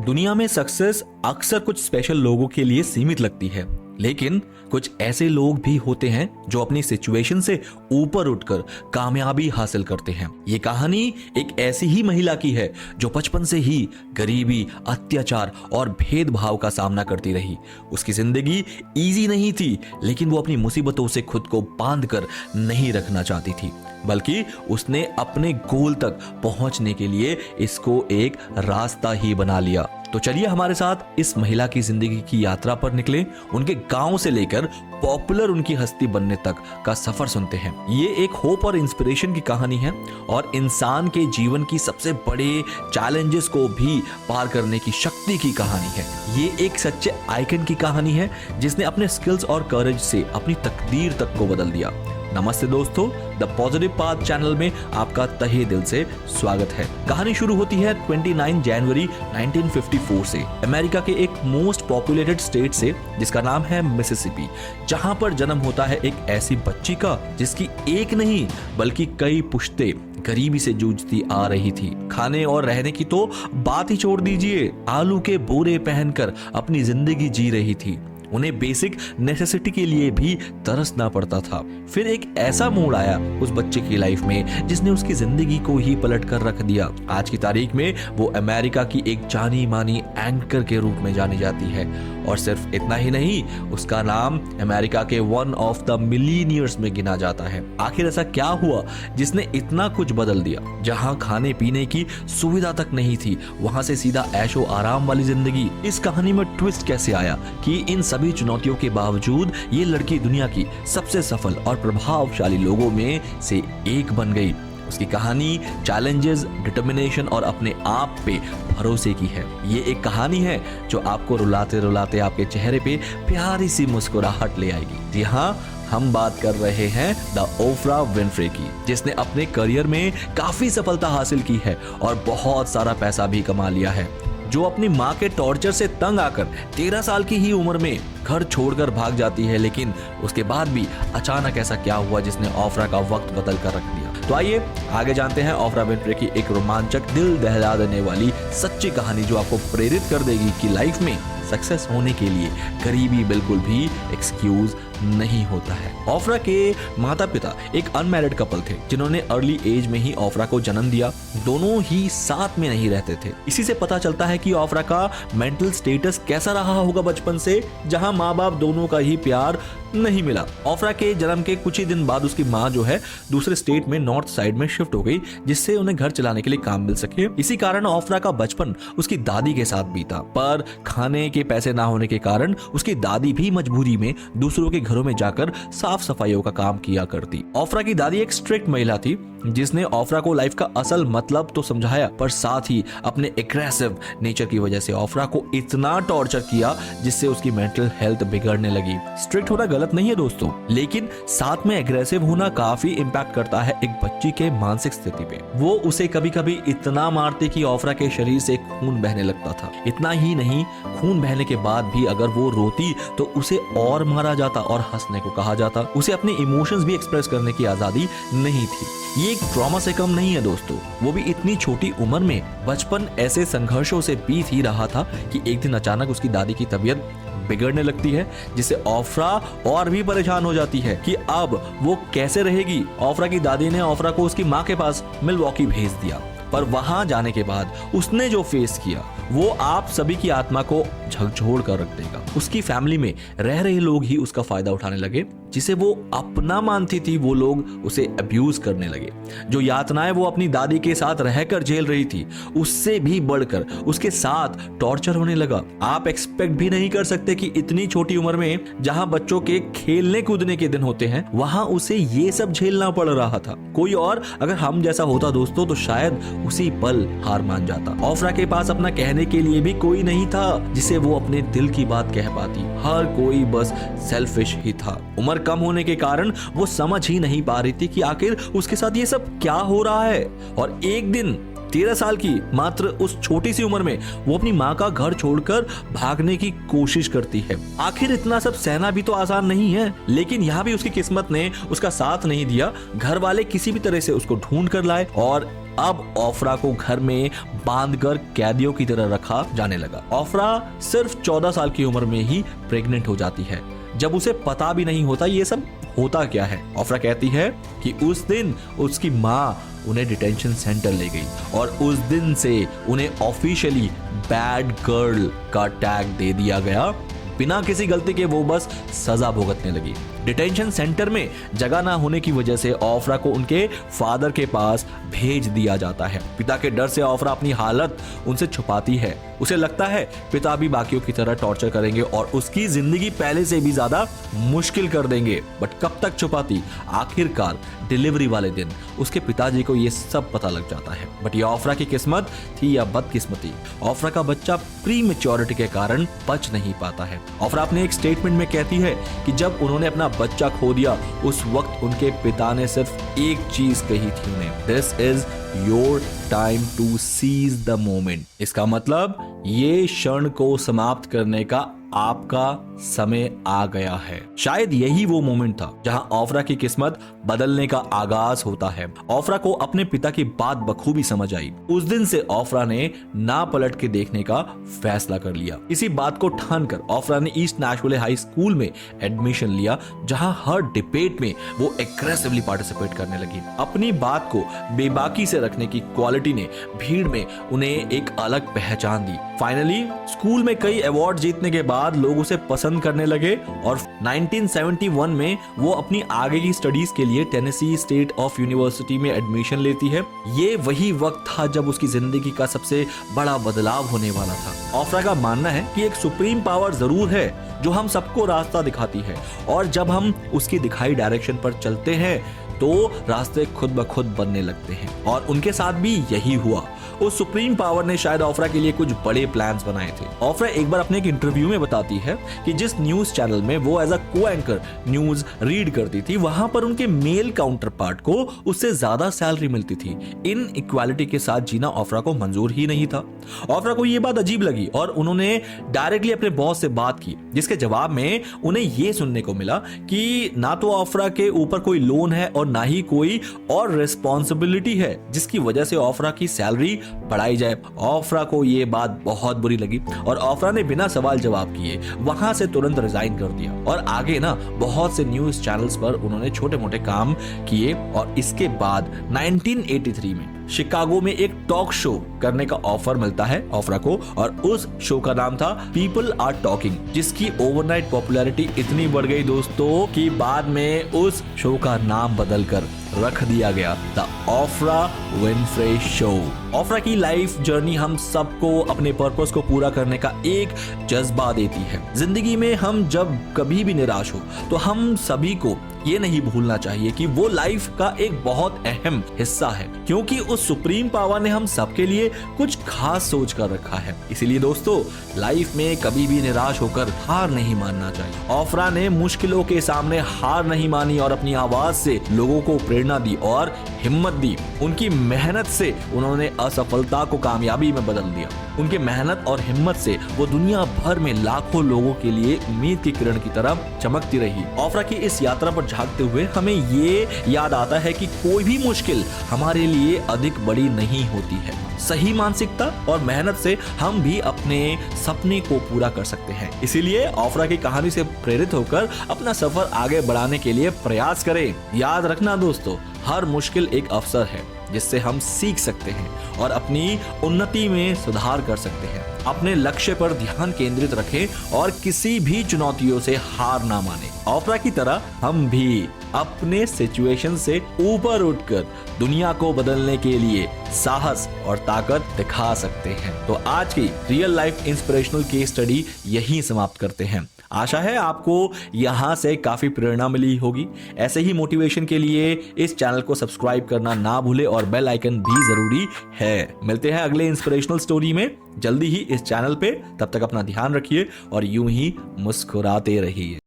दुनिया में सक्सेस अक्सर कुछ स्पेशल लोगों के लिए सीमित लगती है, लेकिन कुछ ऐसे लोग भी होते हैं जो अपनी सिचुएशन से ऊपर उठकर कामयाबी हासिल करते हैं। ये कहानी एक ऐसी ही महिला की है जो बचपन से ही गरीबी, अत्याचार और भेदभाव का सामना करती रही। उसकी जिंदगी इजी नहीं थी, लेकिन वो अपनी मुसीबतों से खुद को बांध कर नहीं रखना चाहती थी, बल्कि उसने अपने गोल तक पहुंचने के लिए इसको एक रास्ता ही बना लिया। तो चलिए हमारे साथ इस महिला की जिंदगी की यात्रा पर निकले, उनके गांव से लेकर पॉपुलर उनकी हस्ती बनने तक का सफर सुनते हैं। ये एक होप और इंस्पिरेशन की कहानी है और इंसान के जीवन की सबसे बड़े चैलेंजेस को भी पार करने की शक्ति की कहानी है। ये एक सच्चे आइकन की कहानी है जिसने अपने स्किल्स और करेज से अपनी तकदीर तक को बदल दिया। नमस्ते दोस्तों, द पॉजिटिव पाथ चैनल में आपका तहे दिल से स्वागत है। कहानी शुरू होती है 29 जनवरी 1954 से अमेरिका के एक मोस्ट पॉपुलेटेड स्टेट से जिसका नाम है मिसिसिपी, जहां पर जन्म होता है एक ऐसी बच्ची का जिसकी एक नहीं बल्कि कई पुश्ते गरीबी से जूझती आ रही थी। खाने और रहने की तो बात ही छोड़ दीजिए, आलू के बोरे पहनकर अपनी जिंदगी जी रही थी। उन्हें बेसिक नेसेसिटी के लिए भी तरसना पड़ता था। फिर एक ऐसा मोड़ आया उस बच्चे की लाइफ में जिसने उसकी जिंदगी को ही पलट कर रख दिया। आज की तारीख में वो अमेरिका की एक जानी मानी एंकर के रूप में जानी जाती है, और सिर्फ इतना ही नहीं, उसका नाम अमेरिका के वन ऑफ द मिलीनियर्स में गिना जाता है। आखिर ऐसा क्या हुआ जिसने इतना कुछ बदल दिया? जहां खाने पीने की सुविधा तक नहीं थी, वहां से सीधा ऐशो आराम वाली जिंदगी। इस कहानी में ट्विस्ट कैसे आया कि इन सभी चुनौतियों के बावजूद ये लड़की दुनिया की सबसे सफल और प्रभावशाली लोगों में से एक बन गई। उसकी कहानी चैलेंजेस, डिटर्मिनेशन और अपने आप पे भरोसे की है। ये एक कहानी है जो आपको रुलाते रुलाते आपके चेहरे पे प्यारी सी मुस्कुराहट ले आएगी। जी हाँ, हम बात कर रहे हैं द ओफ्रा विनफ्रे की, जिसने अपने करियर में काफी सफलता हासिल की है और बहुत सारा पैसा भी कमा लिया है। जो अपनी माँ के टॉर्चर से तंग आकर 13 साल की ही उम्र में घर छोड़कर भाग जाती है, लेकिन उसके बाद भी अचानक ऐसा क्या हुआ जिसने ओफ्रा का वक्त बदल कर रख दिया। तो आइए आगे जानते हैं ओफ्रा विनफ्रे की एक रोमांचक, दिल दहला देने वाली सच्ची कहानी जो आपको प्रेरित कर देगी कि लाइफ में सक्सेस होने के लिए गरीबी बिल्कुल भी एक्सक्यूज नहीं होता है। ओफ्रा के माता पिता एक अनमैरिड कपल थे जिन्होंने अर्ली एज में ही ओफ्रा को जन्म दिया। दोनों ही साथ में नहीं रहते थे। इसी से पता चलता है कि ओफ्रा का मेंटल स्टेटस कैसा रहा होगा बचपन से, जहां माँ बाप दोनों का ही प्यार नहीं मिला। ओफ्रा के जन्म के कुछ ही दिन बाद उसकी माँ जो है दूसरे स्टेट में नॉर्थ साइड में शिफ्ट हो गई, जिससे उन्हें घर चलाने के लिए काम मिल सके। इसी कारण ओफ्रा का बचपन उसकी दादी के साथ बीता, पर खाने के पैसे ना होने के कारण उसकी दादी भी मजबूरी में दूसरों के घरों में जाकर साफ सफाइयों का काम किया करती। ओफ्रा की दादी एक स्ट्रिक्ट महिला थी जिसने ओफ्रा को लाइफ का असल मतलब तो समझाया, पर साथ ही अपने एग्रेसिव नेचर की वजह से ओफ्रा को इतना टॉर्चर किया जिससे उसकी मेंटल हेल्थ बिगड़ने लगी। स्ट्रिक्ट होना गलत नहीं है दोस्तों, लेकिन साथ में एग्रेसिव होना काफी इम्पैक्ट करता है एक बच्ची के मानसिक स्थिति पे। वो उसे कभी कभी इतना मारते कि ओफ्रा के शरीर से खून बहने लगता था। इतना ही नहीं, खून बहने के बाद भी अगर वो रोती तो उसे और मारा जाता और हंसने को कहा जाता। उसे अपने इमोशंस भी एक्सप्रेस करने की आजादी नहीं थी। ये एक ट्रॉमा से कम नहीं है दोस्तों, वो भी इतनी छोटी उम्र में। बचपन ऐसे संघर्षों से बीत ही रहा था कि एक दिन अचानक उसकी दादी की तबीयत बिगड़ने लगती है, जिससे ओफ्रा और भी परेशान हो जाती है कि अब वो कैसे रहेगी। ओफ्रा की दादी ने ओफ्रा को उसकी माँ के पास मिलवॉकी भेज दिया, पर वहां जाने के बाद उसने जो फेस किया वो आप सभी की आत्मा को झकझोर कर रख देगा। उसकी फैमिली में रह रहे लोग ही उसका फायदा उठाने लगे, जिसे वो अपना मानती थी वो लोग उसे अब्यूज करने लगे। जो यातनाएं वो अपनी दादी के साथ रहकर झेल रही थी, उससे भी बढ़कर उसके साथ टॉर्चर होने लगा। आप एक्सपेक्ट भी नहीं कर सकते कि इतनी छोटी उम्र में, जहां बच्चों के खेलने कूदने के दिन होते हैं, वहां उसे ये सब झेलना पड़ रहा था। कोई और अगर हम जैसा होता दोस्तों तो शायद उसी पल हार मान जाता। ओफ्रा के पास अपना कहने के लिए भी कोई नहीं था जिसे वो अपने दिल की बात कह पाती। हर कोई बस सेल्फिश ही था। उम्र कम होने के कारण वो समझ ही नहीं पा रही थी कि आखिर उसके साथ ये सब क्या हो रहा है। और एक दिन 13 साल की मात्र उस छोटी सी उम्र में वो अपनी माँ का घर छोड़कर भागने की कोशिश करती है। आखिर इतना सब सहना भी तो आसान नहीं है, लेकिन यहाँ भी उसकी किस्मत ने उसका साथ नहीं दिया। घर वाले किसी भी तरह से उसको ढूंढ कर लाए और अब ओफ्रा को घर में बांधकर कैदियों की तरह रखा जाने लगा। ओफ्रा सिर्फ 14 साल की उम्र में ही प्रेग्नेंट हो जाती है, जब उसे पता भी नहीं होता ये सब होता क्या है। ओफ्रा कहती है कि उस दिन उसकी माँ उन्हें डिटेंशन सेंटर ले गई और उस दिन से उन्हें ऑफिशियली बैड गर्ल का टैग दे दिया गया। बिना किसी गलती के वो बस सजा भुगतने लगी। डिटेंशन सेंटर में जगह ना होने की वजह से ओफ्रा को उनके फादर के पास भेज दिया जाता है। पिता के डर से ओफ्रा अपनी हालत उनसे छुपाती है। उसे लगता है पिता भी बाकियों की तरह टॉर्चर करेंगे और उसकी जिंदगी पहले से भी ज्यादा मुश्किल कर देंगे। बट कब तक छुपाती? आखिरकार डिलीवरी वाले दिन उसके पिताजी को ये सब पता लग जाता है। बट ये ओफ्रा की किस्मत थी या बदकिस्मती, ओफ्रा का बच्चा प्री मैच्योरिटी के कारण बच नहीं पाता है। ओफ्रा अपने एक स्टेटमेंट में कहती है कि जब उन्होंने अपना बच्चा खो दिया उस वक्त उनके पिता ने सिर्फ एक चीज कही थी उन्हें, this is your time to seize the moment. इसका मतलब ये क्षण को समाप्त करने का आपका समय आ गया है। शायद यही वो मोमेंट था जहां ओफ्रा की किस्मत बदलने का आगाज होता है। ओफ्रा को अपने पिता की बात बखूबी समझ आई। उस दिन से ओफ्रा ने ना पलट के देखने का फैसला कर लिया। इसी बात को ठानकर ओफ्रा ने ईस्ट नैशविले हाई स्कूल में एडमिशन लिया, जहां हर डिबेट में वो एग्रेसिवली पार्टिसिपेट करने लगी। अपनी बात को बेबाकी से रखने की क्वालिटी ने भीड़ में उन्हें एक अलग पहचान दी। फाइनली स्कूल में कई अवार्ड जीतने के बाद लोग उसे पसंद करने लगे और 1971 में वो अपनी आगे की स्टडीज के लिए टेनेसी स्टेट ऑफ यूनिवर्सिटी में एडमिशन लेती है। ये वही वक्त था जब उसकी जिंदगी का सबसे बड़ा बदलाव होने वाला था। ओफ्रा का मानना है कि एक सुप्रीम पावर जरूर है जो हम सबको रास्ता दिखाती है और जब हम उसकी दिखाई डायरेक्शन पर चलते हैं तो रास्ते खुद ब खुद बनने लगते हैं और उनके साथ भी यही हुआ। उस सुप्रीम पावर ने शायद ओफ्रा के लिए कुछ बड़े प्लान्स बनाए थे। ओफ्रा एक बार अपने एक इंटरव्यू में बताती है कि जिस न्यूज चैनल में वो एज अ को एंकर न्यूज रीड करती थी, वहां पर उनके मेल काउंटर पार्ट को उससे ज्यादा सैलरी मिलती थी। इन इक्वालिटी के साथ जीना ओफ्रा को मंजूर ही नहीं था। ओफ्रा को ये बात अजीब लगी और उन्होंने डायरेक्टली अपने बॉस से बात की, जिसके जवाब में उन्हें ये सुनने को मिला कि ना तो ओफ्रा के ऊपर कोई लोन है और ना ही कोई और रिस्पॉन्सिबिलिटी है जिसकी वजह से ओफ्रा की सैलरी बढ़ाई जाए। ओफ्रा को ये बात बहुत बुरी लगी और ओफ्रा ने बिना सवाल जवाब किए वहां से तुरंत रिजाइन कर दिया और आगे ना बहुत से न्यूज चैनल्स पर उन्होंने छोटे मोटे काम किए और इसके बाद 1983 में शिकागो में एक टॉक शो करने का ऑफर मिलता है ओफ्रा को और उस शो का नाम था पीपल आर टॉकिंग, जिसकी ओवरनाइट पॉपुलैरिटी इतनी बढ़ गई दोस्तों कि बाद में उस शो का नाम बदलकर रख दिया गया the Oprah Winfrey show. Oprah की लाइफ जर्नी हम सबको अपने पर्पस को पूरा करने का एक जज्बा देती है। जिंदगी में हम जब कभी भी निराश हो तो हम सभी को ये नहीं भूलना चाहिए कि वो लाइफ का एक बहुत अहम हिस्सा है, क्योंकि उस सुप्रीम पावर ने हम सबके लिए कुछ खास सोच कर रखा है। इसीलिए दोस्तों लाइफ में कभी भी निराश होकर हार नहीं मानना चाहिए। ओफ्रा ने मुश्किलों के सामने हार नहीं मानी और अपनी आवाज से लोगों को प्रेरणा दी और हिम्मत दी। उनकी मेहनत से उन्होंने असफलता को कामयाबी में बदल दिया। उनके मेहनत और हिम्मत से वो दुनिया भर में लाखों लोगों के लिए उम्मीद की किरण की तरह चमकती रही। ओफ्रा की इस यात्रा पर झांकते हुए हमें ये याद आता है कि कोई भी मुश्किल हमारे लिए अधिक बड़ी नहीं होती है। सही मानसिकता और मेहनत से हम भी अपने सपने को पूरा कर सकते हैं। इसीलिए ओफ्रा की कहानी से प्रेरित होकर अपना सफर आगे बढ़ाने के लिए प्रयास करें। याद रखना दोस्तों, हर मुश्किल एक अवसर है जिससे हम सीख सकते हैं और अपनी उन्नति में सुधार कर सकते हैं। अपने लक्ष्य पर ध्यान केंद्रित रखें और किसी भी चुनौतियों से हार ना माने। ओफ्रा की तरह हम भी अपने सिचुएशन से ऊपर उठकर दुनिया को बदलने के लिए साहस और ताकत दिखा सकते हैं। तो आज की real life inspirational case study यहीं समाप्त करते हैं। आशा है आपको यहाँ से काफी प्रेरणा मिली होगी। ऐसे ही मोटिवेशन के लिए इस चैनल को सब्सक्राइब करना ना भूले और बेल आइकन भी जरूरी है। मिलते हैं अगले इंस्पिरेशनल स्टोरी में जल्दी ही इस चैनल पे। तब तक अपना ध्यान रखिए और यूं ही मुस्कुराते रहिए।